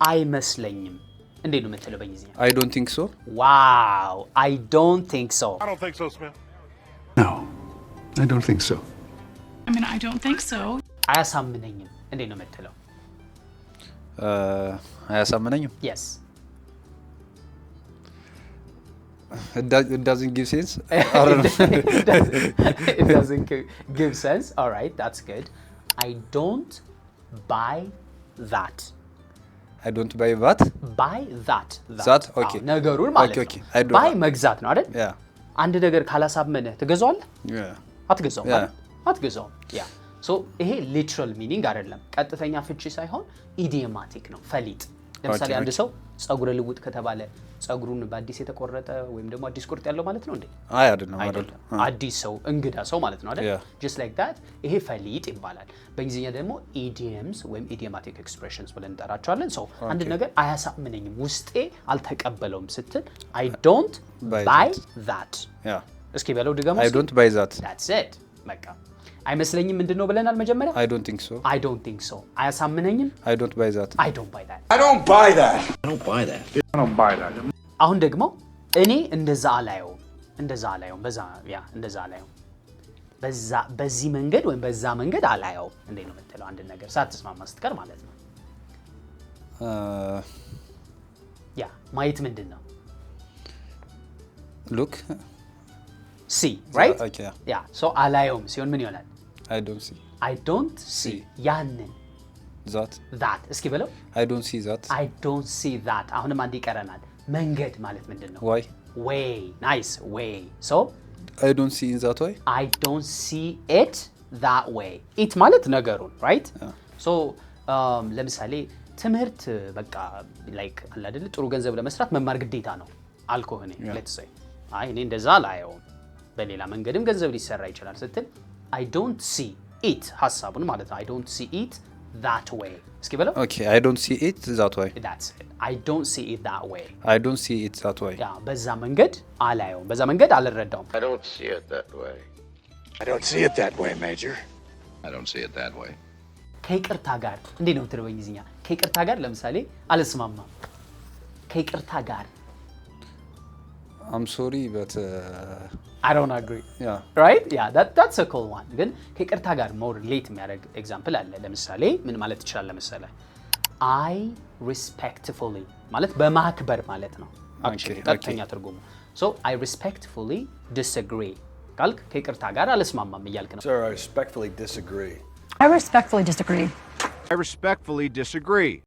አይመስለኝም እንዴት ነው የምትለው በእንግሊዝኛ? I don't think so. ዋው I don't think so. I don't think so, Smith. No, I don't think so. I mean, I don't think so. አያሳምነኝም እንዴት ነው የምትለው? አያሳምነኝም? Yes. It doesn't give sense. It doesn't give sense. All right, that's good. I don't buy that. I don't buy what? Buy that. That? Okay. ነገሩን ማለት Okay. ነው። buy መግዛት ነው አይደል? Yeah. አንድ ነገር ካላሳመነ ትገዛዋለህ? Yeah. አትገዛውም። አትገዛውም። ያ ሶ ይሄ ሊትራል ሚኒንግ አይደለም። ቀጥተኛ ፍቺ ሳይሆን ኢዲዮማቲክ ነው፣ ፈሊጥ። ለምሳሌ አንድ ሰው ጸጉረ ልውጥ ከተባለ ጸጉሩን በአዲስ የተቆረጠ ወይም ደግሞ አዲስ ቁርጥ ያለው ማለት ነው እንዴ? አይ አይደለም አይደለም። አዲስ ሰው እንግዳ ሰው ማለት ነው አይደል? just like that ይሄ ፈሊጥ ይባላል። በእንግሊዝኛ ደግሞ idioms ወይም idiomatic expressions ብለን እንጠራቸዋለን። ሰው አንድ ነገር አያሳምነኝም፣ ውስጤ አልተቀበለውም ስትል I don't buy that። ያ እስኪ በለው ድገሙ። I don't buy that. that's it በቃ አይመስለኝም ምንድነው ብለናል መጀመሪያ? I don't think so. I don't think so። አያሳምነኝም? I don't buy that. I don't buy that። I don't buy that. I don't buy that. አሁን ደግሞ እኔ እንደዛ አላየውም፣ እንደዛ አላየውም፣ እንደዛ አላየውም፣ በዚህ መንገድ ወይም በዛ መንገድ አላየውም እንዴት ነው የምትለው? አንድ ነገር ሳትስማማ ስትቀር ማለት ነው። ያ ማየት ምንድን ነው? Look. see, right? Okay. ያ ሶ አላየውም ሲሆን ምን ይሆናል? I don't see. I don't see ያንን that እስኪ በለው። I don't see that. I don't see that አሁንም አንድ ይቀረናል። መንገድ ማለት ምንድን ነው? Why? way nice way so I don't see in that way. I don't see it that way. it ማለት ነገሩን right? so ለምሳሌ ትምህርት በቃ like አለ አይደል ጥሩ ገንዘብ ለመስራት መማር ግዴታ ነው አልኩህ እኔ let's say አይ እኔ እንደዛ ላየውም በሌላ መንገድም ገንዘብ ሊሰራ ይችላል ስትል I don't see it ሐሳቡን ማለት ነው I don't see it that way እስኪ በለው Okay, I don't see it that way. that's it I don't see it that way. I don't see it that way. ያ በዛ መንገድ አላየውም በዛ መንገድ አልረዳውም I don't see it that way. I don't see it that way, Major. I don't see it that way. ከይቅርታ ጋር እንዴት ነው የምትለው በእንግሊዝኛ? ከይቅርታ ጋር ለምሳሌ አልስማማም። ከይቅርታ ጋር I'm sorry but I don't agree. yeah. right? yeah that's a cool one. ግን ከይቅርታ ጋር more relate የሚያደርግ ኤግዛምፕል አለ። ለምሳሌ ምን ማለት ይችላል ለምሳሌ I respectfully ማለት በማክበር ማለት ነው actually ቀጥተኛ ትርጉሙ so I respectfully disagree ካልክ ከይቅርታ ጋር አልስማማም እያልክ ነው። Sir, I respectfully disagree. I respectfully disagree. I respectfully disagree.